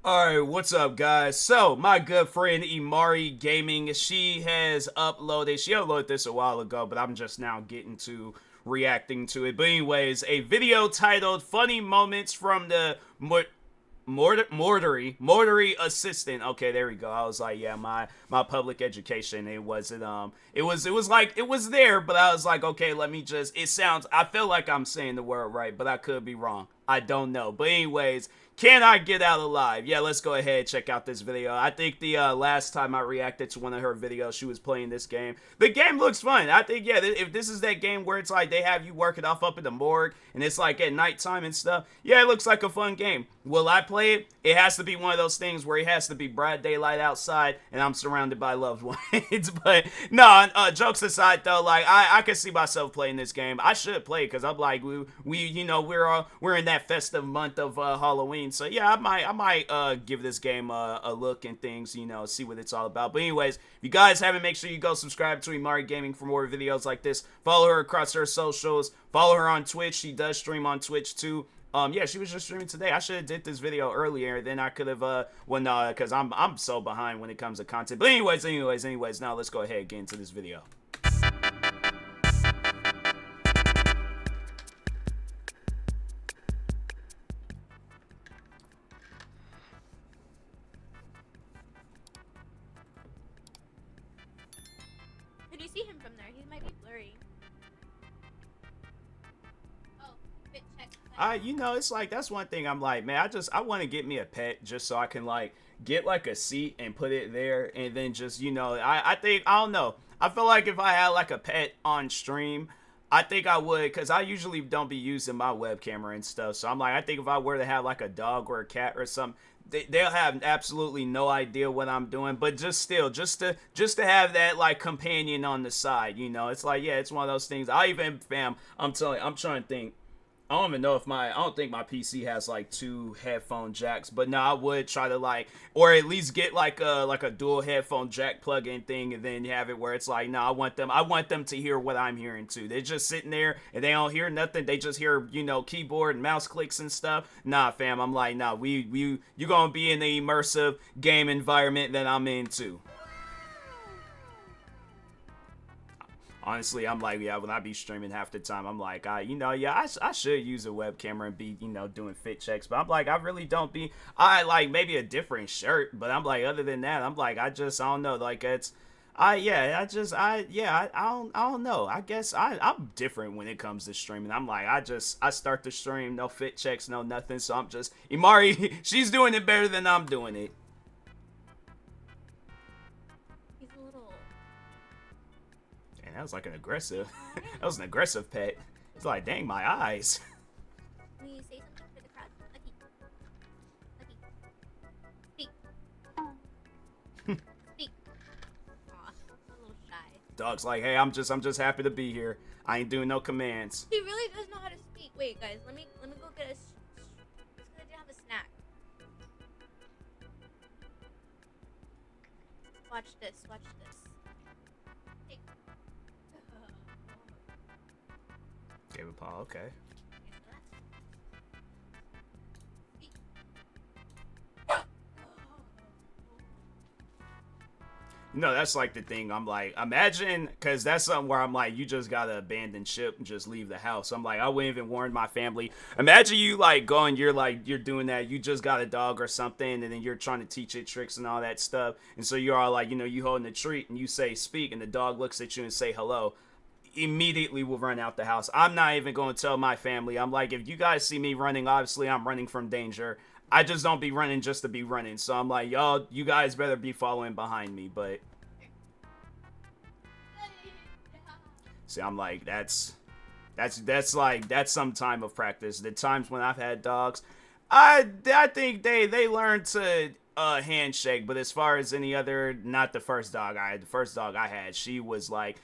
Alright, what's up, guys? So, my good friend Imari Gaming, she uploaded this a while ago, but I'm just now getting to reacting to it. But anyways, a video titled Funny Moments from the Mortuary Assistant. Okay, there we go. I was like, yeah, my public education, it wasn't it was like it was there, but I was like, okay, let me just I feel like I'm saying the word right, but I could be wrong. I don't know. But anyways, can I get out alive? Yeah, let's go ahead and check out this video. I think the last time I reacted to one of her videos, she was playing this game. The game looks fun. I think, yeah, if this is that game where it's like they have you work it off up in the morgue and it's like at nighttime and stuff, yeah, it looks like a fun game. Will I play it? It has to be one of those things where it has to be broad daylight outside and I'm surrounded by loved ones. But no, jokes aside though, like I can see myself playing this game. I should play because I'm like we you know we're in that festive month of Halloween. So yeah, I might give this game a look and things, see what it's all about. But anyways, if you guys haven't, make sure you go subscribe to Imari Gaming for more videos like this. Follow her across her socials. Follow her on Twitch. She does stream on Twitch too. Yeah, she was just streaming today. I should have did this video earlier. Then I could have, because I'm so behind when it comes to content. But anyways, now let's go ahead and get into this video. Can you see him from there? He might be blurry. Oh, fit check. It's like that's one thing I'm like, man, I want to get me a pet just so I can like get like a seat and put it there and then just, I think I don't know. I feel like if I had like a pet on stream, I think I would, because I usually don't be using my web camera and stuff. So I'm like, I think if I were to have like a dog or a cat or something, they'll have absolutely no idea what I'm doing. But just to have that like companion on the side, it's like, yeah, it's one of those things. I'm telling you, I'm trying to think. I don't even know if I don't think my PC has like two headphone jacks, but no, I would try to like, or at least get like a dual headphone jack plug-in thing, and then have it where it's like, no, I want them to hear what I'm hearing too. They're just sitting there and they don't hear nothing. They just hear, keyboard and mouse clicks and stuff. Nah, fam, I'm like, nah, you gonna be in the immersive game environment that I'm in too. Honestly, I'm like, yeah, when I be streaming half the time, I'm like, I should use a web camera and be, doing fit checks. But I'm like, I really don't be, I like maybe a different shirt. But I'm like, other than that, I'm like, I don't know. Like, I don't know. I guess I'm different when it comes to streaming. I'm like, I start the stream, no fit checks, no nothing. So I'm just, Imari, she's doing it better than I'm doing it. He's a little. That was like an aggressive. That was an aggressive pet. It's like, dang, my eyes. Will you say something for the crowd? Lucky. Speak. Speak. Aw, a little shy. Dog's like, hey, I'm just happy to be here. I ain't doing no commands. He really does know how to speak. Wait, guys, let me go get let's go have a snack. Watch this. Hey. Gave a paw, okay. That's like the thing. I'm like, imagine, because that's something where I'm like, you just gotta abandon ship and just leave the house. I'm like, I wouldn't even warn my family. Imagine you like going, you're doing that. You just got a dog or something, and then you're trying to teach it tricks and all that stuff. And so you're all like, you holding a treat and you say speak, and the dog looks at you and say hello. Immediately will run out the house. I'm not even going to tell my family. I'm like, if you guys see me running, obviously I'm running from danger. I just don't be running just to be running. So I'm like, you guys better be following behind me. But see, I'm like, that's some time of practice. The times when I've had dogs, I think they learn to handshake. But as far as any other, not the first dog I had. The first dog I had, she was like,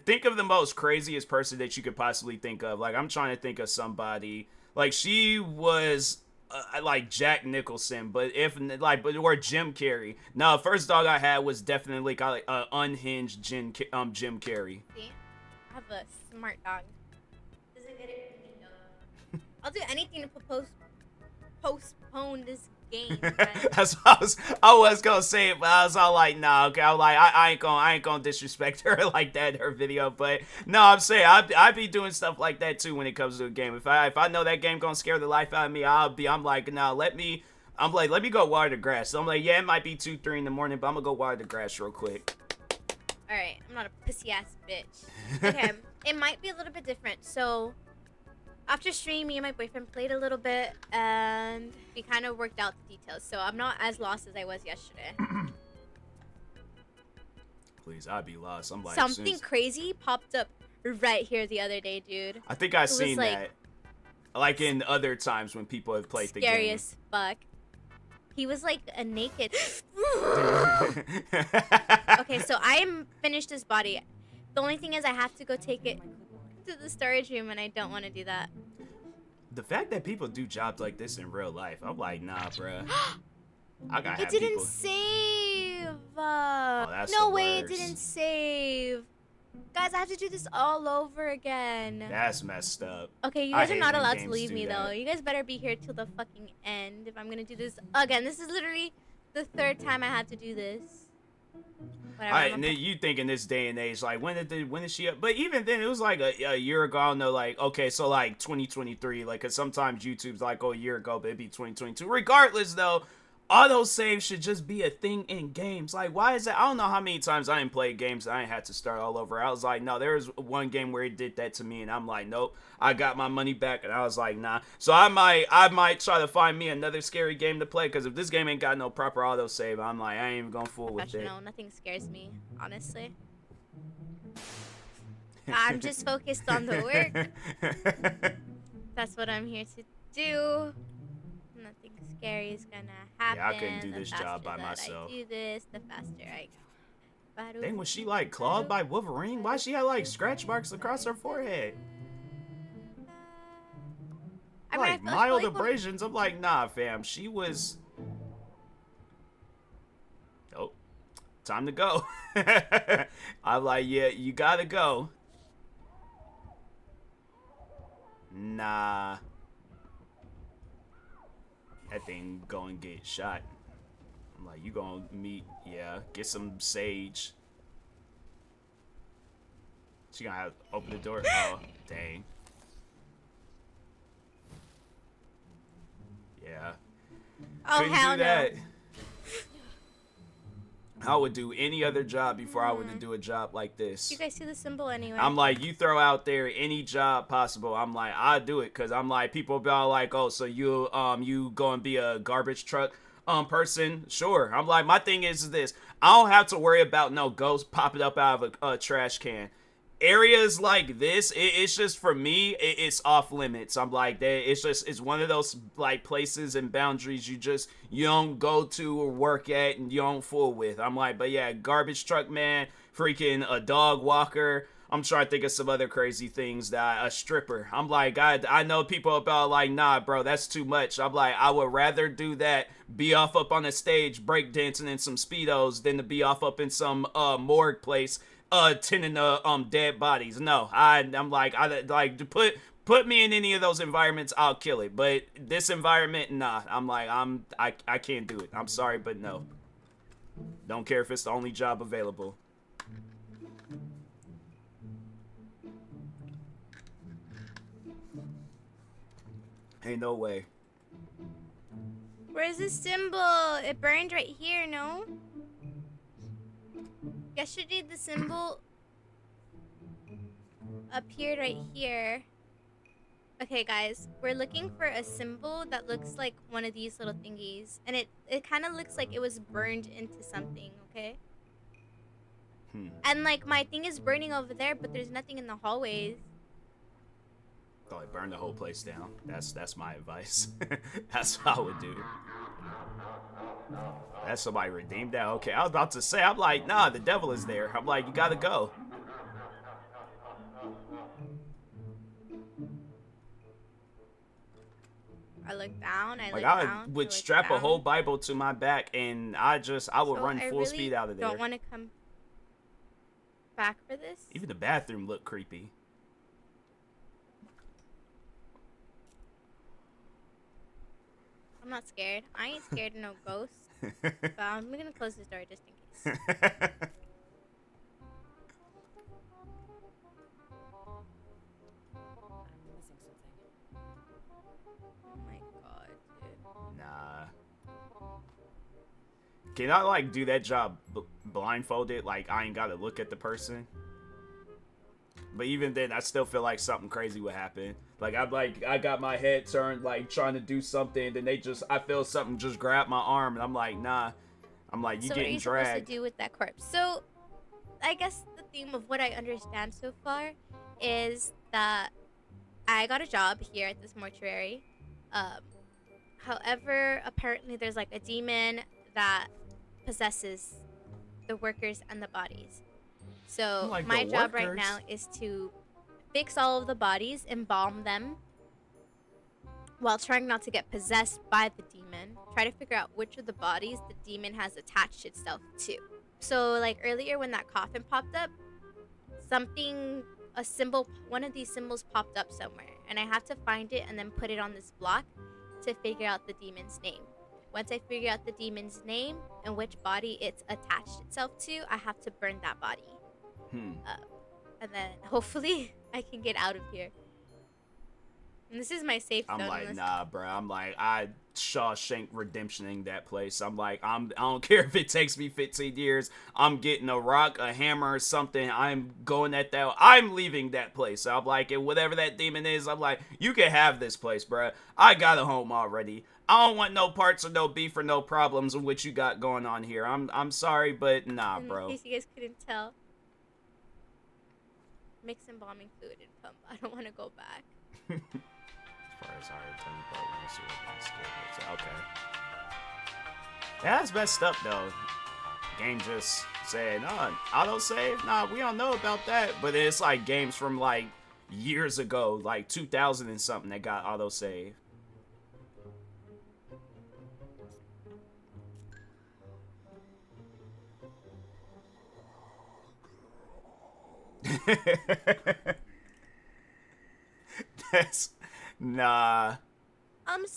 think of the most craziest person that you could possibly think of. Like, I'm trying to think of somebody. Like, she was like Jack Nicholson, but or Jim Carrey. No, first dog I had was definitely like unhinged Jim Carrey. See, I have a smart dog. Doesn't get it. I'll do anything to postpone this game, guys. That's what I was gonna say it, but I was all like, nah, okay. I'm like, I ain't gonna disrespect her like that in her video. But no, I'm saying I be doing stuff like that too when it comes to a game. If I know that game gonna scare the life out of me, I'm like, nah, let me go water the grass. So I'm like, yeah, it might be 2, 3 in the morning, but I'm gonna go water the grass real quick. Alright, I'm not a pussy ass bitch. Okay, it might be a little bit different. So, after stream, me and my boyfriend played a little bit, and we kind of worked out the details. So, I'm not as lost as I was yesterday. Please, I'd be lost. I'm like, something crazy popped up right here the other day, dude. I think I seen that. Like in other times when people have played the game. Scary as fuck. He was like a naked. Okay, so I'm finished his body. The only thing is I have to go take it to the storage room, and I don't want to do that. The fact that people do jobs like this in real life, I'm like, nah, bruh. I gotta have It didn't people. save. Oh, that's no the way, it worst. didn't save. Guys, I have to do this all over again. That's messed up. Okay, you guys are hate not when allowed to games leave do me, that. though. You guys better be here till the fucking end if I'm gonna do this again. This is literally the 3rd time I had to do this. Whatever. Alright, and then you think in this day and age, like, when is she up? But even then, it was like a year ago. I don't know, like, okay, so like 2023, like, cause sometimes YouTube's like, oh, a year ago, but it'd be 2022. Regardless, though, auto save should just be a thing in games. Like, why is that? I don't know how many times I didn't play games and I didn't have to start all over. I was like, no, there was one game where it did that to me, and I'm like, nope, I got my money back, and I was like, nah. So I might try to find me another scary game to play, because if this game ain't got no proper auto save, I'm like, I ain't even gonna fool with it. Professional. Nothing scares me, honestly. I'm just focused on the work. That's what I'm here to do. Nothing scary is gonna happen. Yeah, I couldn't do The this job faster by that myself. I do this, the faster I go. Dang, was she like clawed by Wolverine? Why she had like scratch marks across her forehead? I mean, Like I feel mild like abrasions. I'm like, nah, fam. She was. Oh, time to go. I'm like, yeah, you gotta go. Nah. That thing go and get shot. I'm like, you gonna meet, yeah, get some sage. She gonna have to open the door. Oh, dang. Yeah. Oh, Couldn't hell do no. that. I would do any other job before I would do a job like this. You guys see the symbol anyway? I'm like, you throw out there any job possible. I'm like, I do it, cause I'm like, people be all like, oh, so you go and be a garbage truck person? Sure. I'm like, my thing is this: I don't have to worry about no ghost popping up out of a trash can. Areas like this, it's just, for me, it's off limits. I'm like, that it's one of those like places and boundaries you don't go to or work at, and you don't fool with. I'm like, but yeah, garbage truck man, freaking a dog walker. I'm trying to think of some other crazy things. That a stripper. I'm like, I know people about like, nah, bro, that's too much. I'm like, I would rather do that, be off up on the stage breakdancing in some Speedos, than to be off up in some morgue place tending to dead bodies. No, I'm like, I like to put me in any of those environments, I'll kill it. But this environment, nah. I'm like, I can't do it. I'm sorry, but no. Don't care if it's the only job available. Ain't no way. Where's the symbol? It burned right here, no? Yesterday the symbol appeared right here. Okay, guys, we're looking for a symbol that looks like one of these little thingies, and it kind of looks like it was burned into something. Okay. And like my thing is burning over there, but there's nothing in the hallways. Probably burn the whole place down. That's my advice. That's what I would do. That's somebody redeemed that. Okay, I was about to say, I'm like, nah, the devil is there. I'm like, you gotta go. I look down. I Like, look I down. would I look strap down. a whole Bible to my back, and I would run full really speed out of there. Don't want to come back for this. Even the bathroom looked creepy. I'm not scared. I ain't scared of no ghosts. But I'm gonna close this door just in case. Oh my god, dude. Nah. Can I like do that job blindfolded? Like I ain't gotta look at the person. But even then, I still feel like something crazy would happen. Like I got my head turned, like trying to do something, then I feel something just grab my arm, and I'm like, nah. I'm like, you So getting what are you dragged. supposed to do with that corpse? So, I guess the theme of what I understand so far is that I got a job here at this mortuary. Um, However, apparently there's like a demon that possesses the workers and the bodies. So Like my the job right workers? now is to fix all of the bodies, embalm them, while trying not to get possessed by the demon. Try to figure out which of the bodies the demon has attached itself to. So like earlier when that coffin popped up, a symbol, one of these symbols popped up somewhere, and I have to find it and then put it on this block to figure out the demon's name. Once I figure out the demon's name and which body it's attached itself to, I have to burn that body. And then hopefully I can get out of here. And this is my safe zone. I'm like, nah, bro. I'm like, I Shawshank Redemptioning that place. I'm like, I don't care if it takes me 15 years. I'm getting a rock, a hammer, or something. I'm going at that. I'm leaving that place. I'm like, and whatever that demon is, I'm like, you can have this place, bro. I got a home already. I don't want no parts or no beef or no problems in what you got going on here. I'm sorry, but nah, bro. In case you guys couldn't tell, mix embalming fluid and pump. I don't want to go back. As far as our okay. Yeah, that's messed up though. Game just said, "Oh, auto save? Nah, we don't know about that." But it's like games from like years ago, like 2000 and something, that got auto save. That's nah.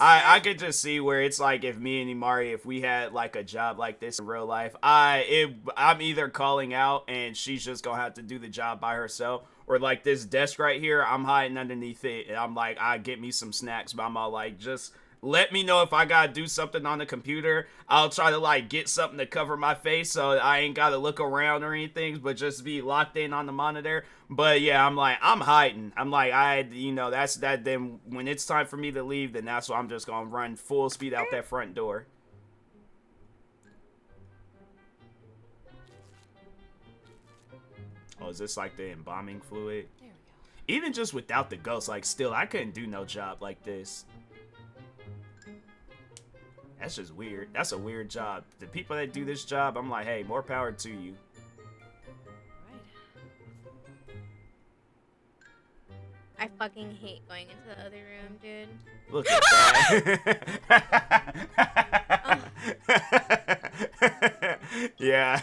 I could just see where it's like if me and Imari, if we had like a job like this in real life, I'm either calling out and she's just gonna have to do the job by herself, or like this desk right here, I'm hiding underneath it and I'm like, I get me some snacks, but I'm all like, just let me know if I gotta do something on the computer. I'll try to like get something to cover my face so I ain't gotta look around or anything, but just be locked in on the monitor. But yeah, I'm like, I'm hiding. I'm like, that's that. Then when it's time for me to leave, then that's when I'm just gonna run full speed out that front door. Oh, is this like the embalming fluid? There we go. Even just without the ghost, like still, I couldn't do no job like this. That's just weird. That's a weird job. The people that do this job, I'm like, hey, more power to you. I fucking hate going into the other room, dude. Look at that. Yeah.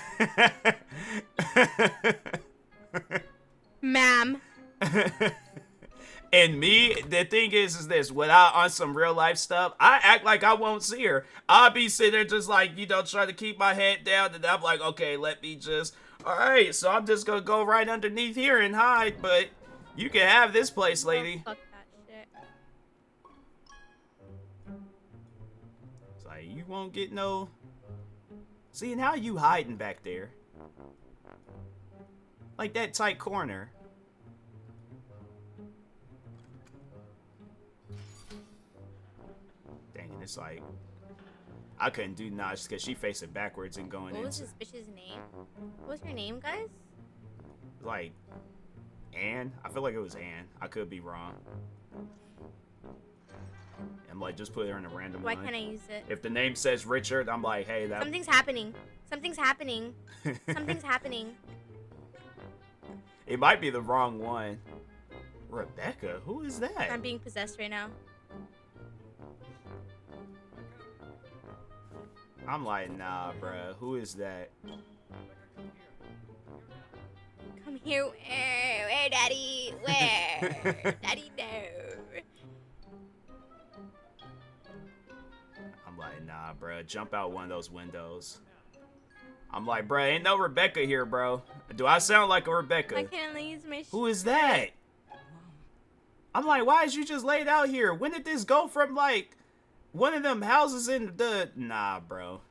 Ma'am. And me, the thing is this, when I on some real life stuff, I act like I won't see her. I'll be sitting there just like, trying to keep my head down, and I'm like, okay, let me just, alright, so I'm just gonna go right underneath here and hide, but you can have this place, lady. Oh, fuck that shit. It's like, you won't get no... See, and how are you hiding back there? Like that tight corner. Dang it, it's like... I couldn't do much because she facing backwards and going in. What was this bitch's name? What was her name, guys? Like... Anne? I feel like it was Anne. I could be wrong. And like, just put her in a random Why one. can't I use it? If the name says Richard, I'm like, hey, that... Something's happening. Something's happening. Something's happening. It might be the wrong one. Rebecca? Who is that? I'm being possessed right now. I'm like, nah, bruh. Who is that? Come here. Where, daddy? Where? Daddy, no. bruh. Jump out one of those windows. I'm like, bruh, ain't no Rebecca here, bro. Do I sound like a Rebecca? I can't use my Who is that? I'm like, why is you just laid out here? When did this go from, like, one of them houses in the... Nah, bro.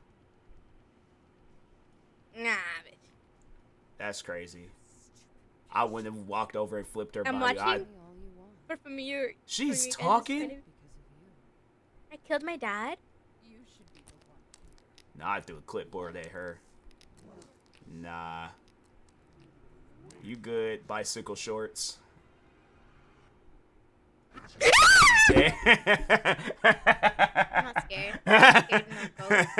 Nah, bitch. That's crazy. I wouldn't have walked over and flipped her I'm body. watching for familiar. She's talking? I killed my dad? Nah, I threw a clipboard at her. Nah. You good, bicycle shorts. I'm not scared. I'm scared of no ghosts.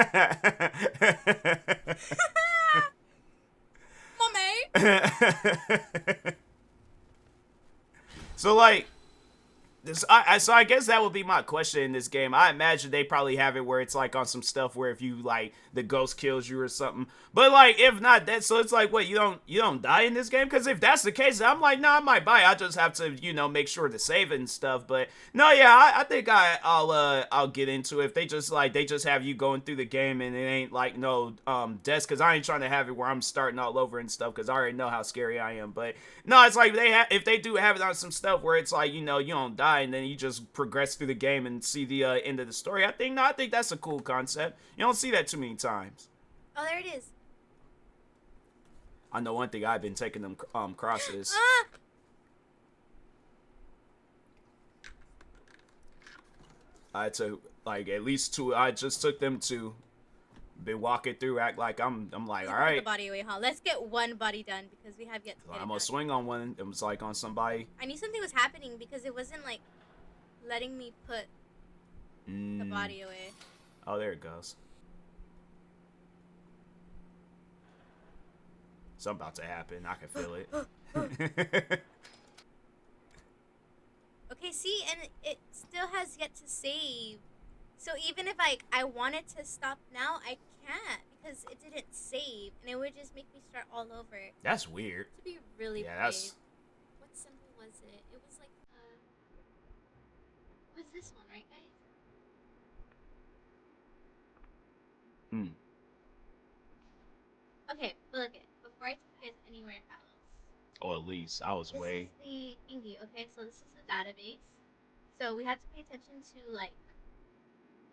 Mommy! So, like, so I guess that would be my question in this game. I imagine they probably have it where it's like on some stuff where if you like the ghost kills you or something. But like if not that, so it's like what you don't die in this game? Because if that's the case, I'm like no, I might buy. I just have to make sure to save it and stuff. But no, yeah, I think I'll get into it. If they just have you going through the game and it ain't like no deaths, because I ain't trying to have it where I'm starting all over and stuff because I already know how scary I am. But no, it's like if they do have it on some stuff where it's like you don't die and then you just progress through the game and see the end of the story. I think that's a cool concept. You don't see that too many times. Oh, there it is. I know one thing. I've been taking them crosses. I took like at least 2. I just took them 2. Been walking through, act like I'm like, all right. The body away, huh? Let's get one body done because we have yet to get I'm gonna swing on one. It was like on somebody. I knew something was happening because it wasn't like letting me put the body away. Oh, there it goes. Something about to happen. I can feel it. Okay, see, and it still has yet to save. So even if I wanted to stop now, I can't because it didn't save, and it would just make me start all over. That's weird. To be really brave. What symbol was it? It was like what's this one, right, guys? Okay, but look it. Before I take you guys anywhere else. Or at least I was way. This is the thingy. Okay, so this is the database. So we had to pay attention to like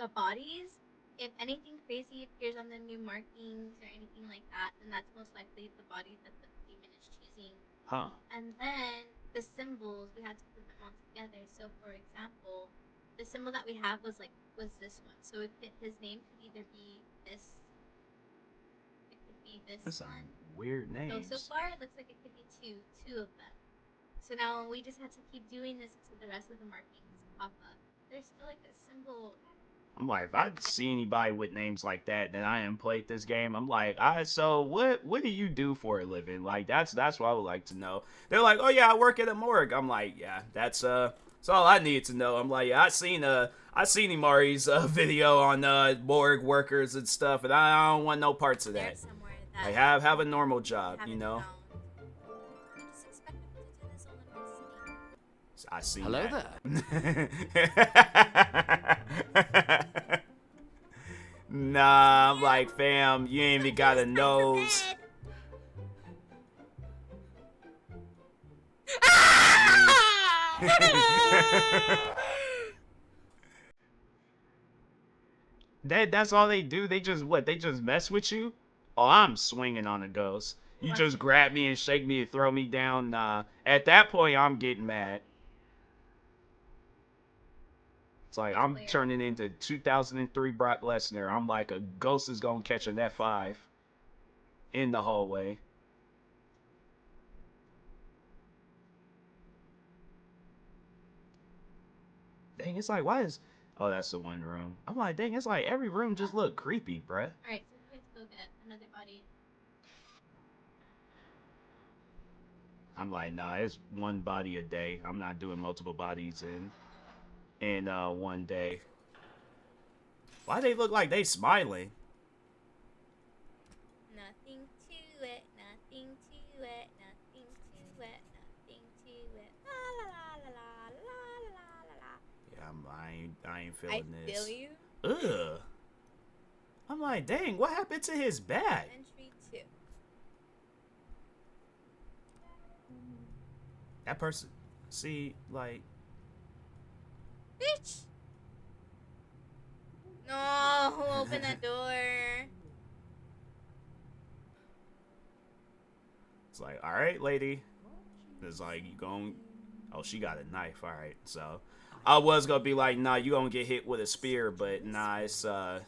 the bodies. If anything crazy appears on the new markings or anything like that, then that's most likely the body that the demon is choosing. Huh. And then the symbols, we had to put them all together. So for example, the symbol that we have was this one. So his name could either be this. It could be this That's one. some weird names. So far it looks like it could be two of them. So now we just had to keep doing this until the rest of the markings pop up. There's still like a symbol. I'm like, if I see anybody with names like that, then I haven't played this game. I'm like, so what do you do for a living? Like, that's what I would like to know. They're like, oh yeah, I work at a morgue. I'm like, yeah, that's all I need to know. I'm like, yeah, I seen Imari's video on morgue workers and stuff, and I don't want no parts of that. Like, have a normal job, you know. I see. Hello there. Nah, I'm like, fam, you ain't even got a nose. That's all they do? They just mess with you? Oh, I'm swinging on a ghost. You just grab me and shake me and throw me down. Nah, at that point, I'm getting mad. It's like I'm turning into 2003 Brock Lesnar. I'm like, a ghost is gonna catch an F5 in the hallway. Dang, it's like, why is... Oh, that's the one room. I'm like, dang, it's like every room just look creepy, bruh. Alright, so let's go get another body. I'm like, nah, it's one body a day. I'm not doing multiple bodies in one day. Why they look like they smiling? Nothing to it, nothing to it, nothing to it, nothing to it. La la la la la la la la. Yeah, I ain't feeling this. I feel you. Ugh. I'm like, dang, what happened to his bag? Entry 2. That person, see, like, Bitch! No, who opened that door? it's like, all right, lady. It's like, you gon', oh, she got a knife. All right, so I was gonna be like, nah, you gonna get hit with a spear, but nah, it's I'm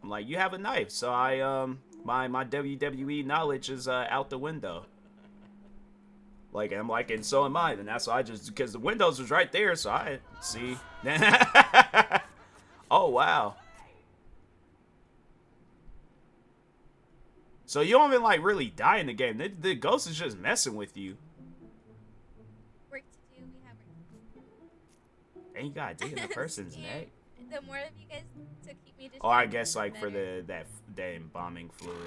like, you have a knife, so my WWE knowledge is out the window. Like, and I'm like, and so am I. And that's why I just, because the windows was right there, so I see. Oh wow. So you don't even like really die in the game. The ghost is just messing with you. Work to do. We have work. And you gotta dig in the person's neck. The more of you guys to keep me distracted. Oh, I guess like better. for that embalming fluid.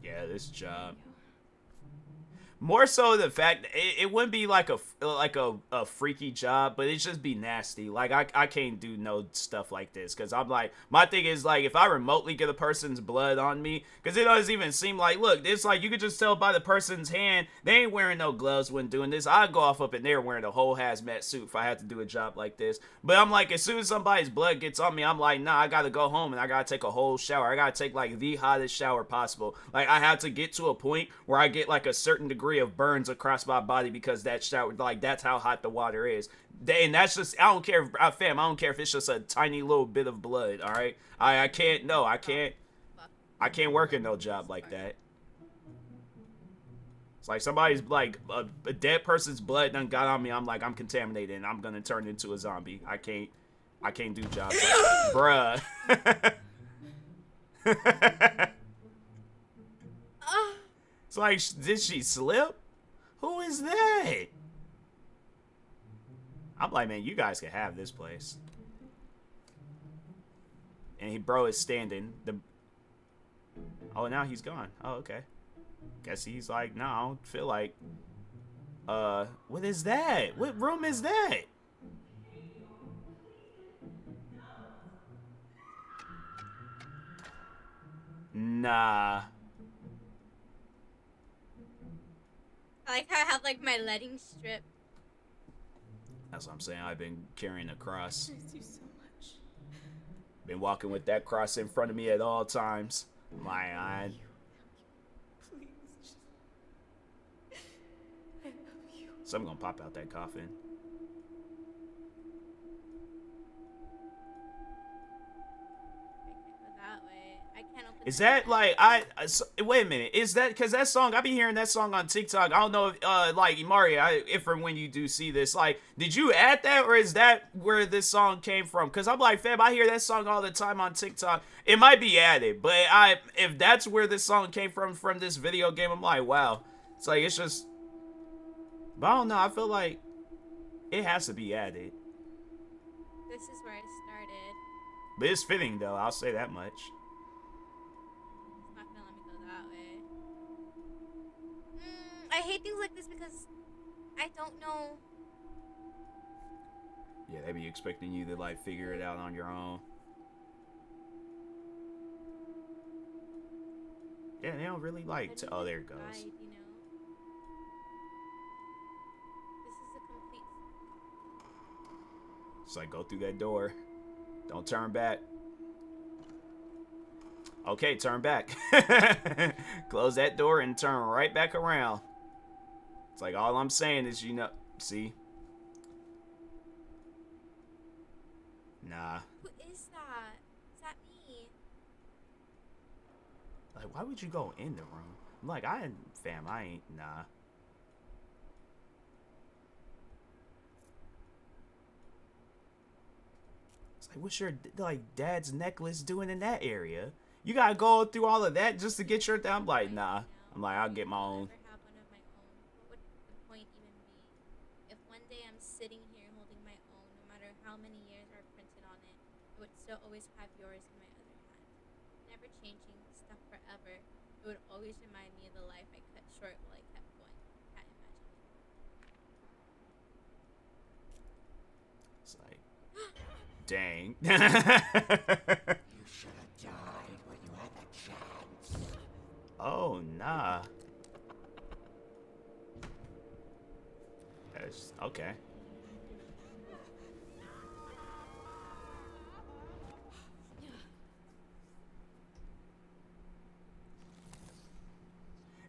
Yeah, this job. More so the fact it wouldn't be like a freaky job, but it just be nasty. Like I can't do no stuff like this because I'm like, my thing is like, if I remotely get a person's blood on me, because it doesn't even seem like, look, it's like you could just tell by the person's hand they ain't wearing no gloves when doing this. I'd go off up in there wearing a whole hazmat suit if I had to do a job like this. But I'm like, as soon as somebody's blood gets on me, I'm like, nah, I gotta go home and I gotta take a whole shower. I gotta take like the hottest shower possible. Like I have to get to a point where I get like a certain degree of burns across my body because that shower, like that's how hot the water is. And that's just, I don't care if, fam, I don't care if it's just a tiny little bit of blood. All right, I can't, no, I can't work in no job like that. It's like somebody's like a dead person's blood done got on me. I'm like, I'm contaminated and I'm gonna turn into a zombie. I can't do jobs like, bruh. It's like, did she slip? Who is that? I'm like, man, you guys can have this place. And he, bro, is standing. Oh, now he's gone. Oh, okay. Guess he's like, no, I don't feel like. What is that? What room is that? Nah. I like how I have like my letting strip. That's what I'm saying. I've been carrying a cross. I miss you so much. Been walking with that cross in front of me at all times. My eye. Please, just... I love you. Something gonna pop out that coffin. Is that like wait a minute? Is that because that song? I be hearing that song on TikTok. I don't know if like Mario, if from when you do see this, like, did you add that or is that where this song came from? Because I'm like, fam, I hear that song all the time on TikTok. It might be added, but if that's where this song came from this video game, I'm like, wow. It's like it's just, but I don't know. I feel like it has to be added. This is where I started. But it's fitting though. I'll say that much. I hate things like this because I don't know. Yeah, they be expecting you to like figure it out on your own. Yeah, they don't really like to. Oh, there it goes. Guide, you know? This is a complete. It's like, go through that door. Don't turn back. Okay, turn back. Close that door and turn right back around. It's like, all I'm saying is, you know, see? Nah. Who is that? Is that me? Like, why would you go in the room? I'm like, I ain't, nah. It's like, what's your, like, dad's necklace doing in that area? You gotta go through all of that just to get your, I'm like, nah. I'm like, I'll get my own. Sitting here holding my own, no matter how many years are printed on it, it would still always have yours in my other hand. Never changing, stuck forever. It would always remind me of the life I cut short while I kept going. Can't imagine it. Dang. You should have died when you had the chance. Oh, nah. That's, okay.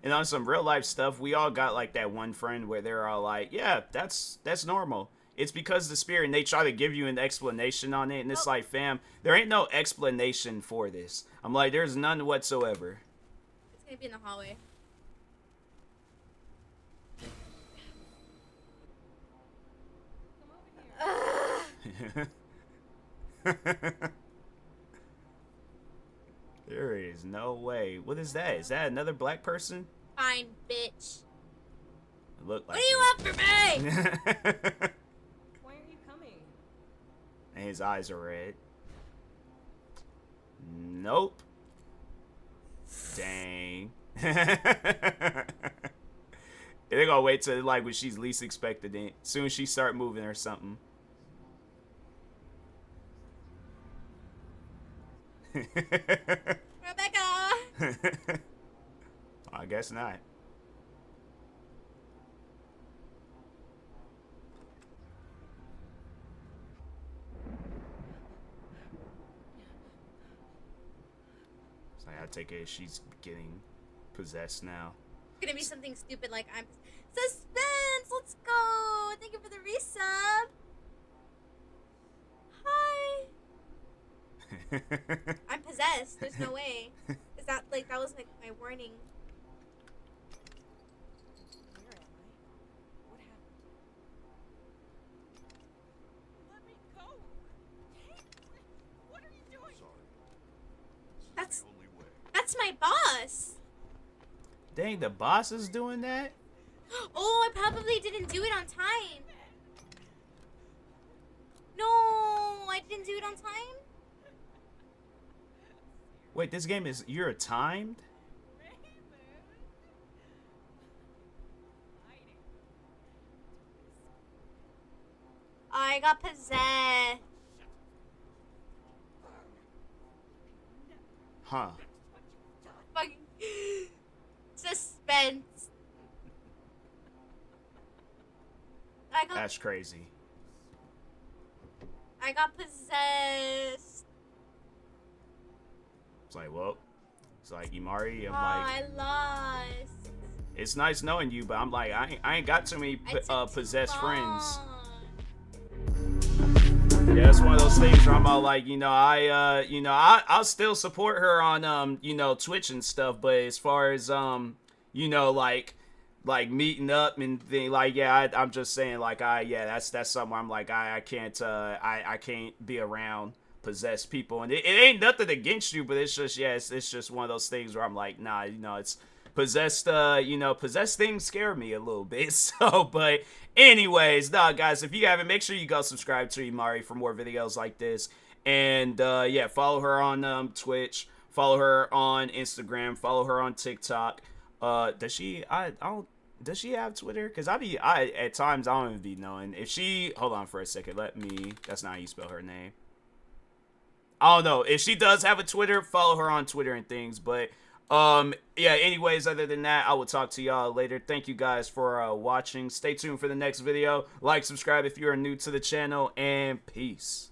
And on some real life stuff, we all got like that one friend where they're all like, yeah, that's normal. It's because the spirit, and they try to give you an explanation on it, and it's like, fam, there ain't no explanation for this. I'm like, there's none whatsoever. It's gonna be in the hallway. There is no way. What is that? Is that another black person? Fine, bitch. It looked like What do you want from me? Why aren't you coming? And his eyes are red. Nope. Dang. They're gonna wait till like when she's least expected it. Soon as she start moving or something. Rebecca! I guess not. So I take it she's getting possessed now. It's gonna be something stupid like I'm suspense. Let's go. Thank you for the resub. Hi. I'm possessed. There's no way. Is that like that was like my warning? Where am I? What happened? Let me go! Hey, what are you doing? That's my boss. Dang, the boss is doing that? Oh, I probably didn't do it on time. No, I didn't do it on time. Wait, this game is you're timed? I got possessed. Huh. Fucking suspense. That's crazy. I got possessed. It's like, well, it's like Imari. I'm Oh, like, I lost. it's nice knowing you, but I'm like, I ain't got too many possessed friends. Yeah, it's one of those things where I'm all like, I'll still support her on Twitch and stuff, but as far as like meeting up and thing, like, yeah, I'm just saying, like, that's something where I'm like, I can't be around possessed people, and it ain't nothing against you, but it's just, yeah, it's just one of those things where I'm like, nah, it's possessed, possessed things scare me a little bit. So, but anyways, nah, guys, if you haven't, make sure you go subscribe to Imari for more videos like this, and yeah, follow her on Twitch, follow her on Instagram, follow her on TikTok. Does she? Does she have Twitter? Because at times I don't even be knowing if she. Hold on for a second. That's not how you spell her name. I don't know if she does have a Twitter. Follow her on Twitter and things, but. Yeah, anyways, other than that, I will talk to y'all later. Thank you guys for watching. Stay tuned for the next video. Like, subscribe if you are new to the channel, and peace.